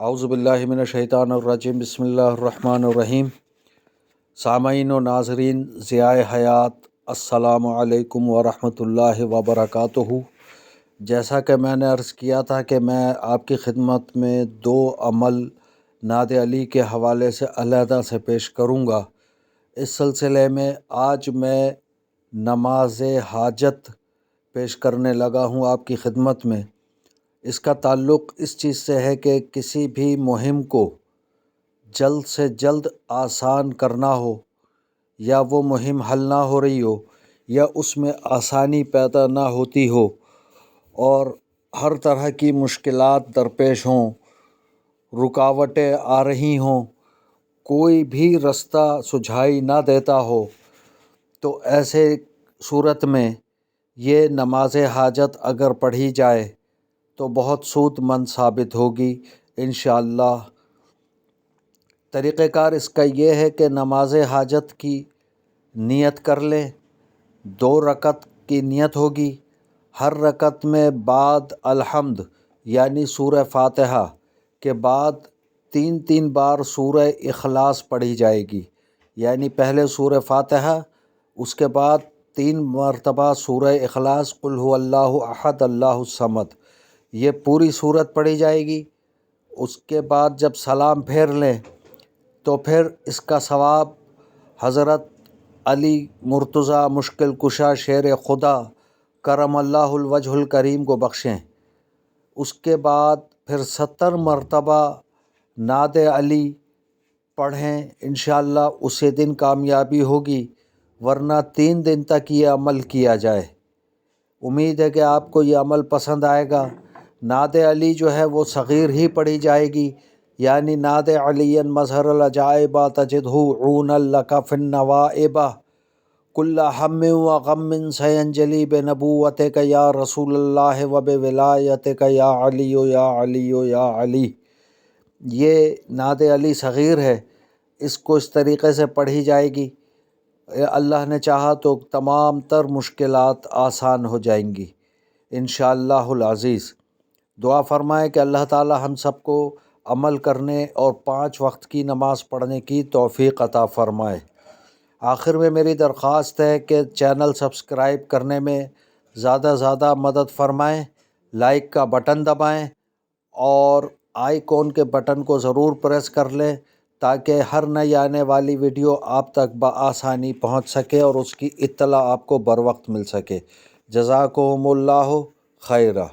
اعوذ باللہ من الشیطان الرجیم، بسم اللہ الرحمن الرحیم۔ سامعین و ناظرین ضیاء حیات، السلام علیکم ورحمۃ اللہ وبرکاتہ۔ جیسا کہ میں نے عرض کیا تھا کہ میں آپ کی خدمت میں دو عمل نعت علی کے حوالے سے علیحدہ سے پیش کروں گا۔ اس سلسلے میں آج میں نماز حاجت پیش کرنے لگا ہوں آپ کی خدمت میں۔ اس کا تعلق اس چیز سے ہے کہ کسی بھی مہم کو جلد سے جلد آسان کرنا ہو، یا وہ مہم حل نہ ہو رہی ہو، یا اس میں آسانی پیدا نہ ہوتی ہو، اور ہر طرح کی مشکلات درپیش ہوں، رکاوٹیں آ رہی ہوں، کوئی بھی رستہ سجھائی نہ دیتا ہو، تو ایسے صورت میں یہ نماز حاجت اگر پڑھی جائے تو بہت سود مند ثابت ہوگی انشاءاللہ۔ طریقہ کار اس کا یہ ہے کہ نماز حاجت کی نیت کر لیں۔ 2 رکعت کی نیت ہوگی، ہر رکعت میں بعد الحمد یعنی سورہ فاتحہ کے بعد 3 بار سورہ اخلاص پڑھی جائے گی، یعنی پہلے سورہ فاتحہ، اس کے بعد 3 مرتبہ سورہ اخلاص، قل هو اللہ احد اللہ الصمد، یہ پوری صورت پڑھی جائے گی۔ اس کے بعد جب سلام پھیر لیں تو پھر اس کا ثواب حضرت علی مرتضیٰ مشکل کشا شیر خدا کرم اللہ الوجہ الکریم کو بخشیں۔ اس کے بعد پھر 70 مرتبہ نعت علی پڑھیں، انشاءاللہ اسی دن کامیابی ہوگی، ورنہ 3 دن تک یہ عمل کیا جائے۔ امید ہے کہ آپ کو یہ عمل پسند آئے گا۔ نعت علی جو ہے وہ صغیر ہی پڑھی جائے گی، یعنی نعت علی مظہر العجائب تجدہ عون لک فی النوائب کل ہم و غم سینجلی بنبوتک یا رسول اللہ و بولایتک یا علی یا علی یا علی۔ یہ نعت علی صغیر ہے، اس کو اس طریقے سے پڑھی جائے گی، اللہ نے چاہا تو تمام تر مشکلات آسان ہو جائیں گی انشاءاللہ العزیز۔ دعا فرمائیں کہ اللہ تعالی ہم سب کو عمل کرنے اور 5 وقت کی نماز پڑھنے کی توفیق عطا فرمائے۔ آخر میں میری درخواست ہے کہ چینل سبسکرائب کرنے میں زیادہ مدد فرمائیں، لائک کا بٹن دبائیں اور آئیکن کے بٹن کو ضرور پریس کر لیں تاکہ ہر نئی آنے والی ویڈیو آپ تک بآسانی پہنچ سکے اور اس کی اطلاع آپ کو بر وقت مل سکے۔ جزاکم اللہ خیرہ۔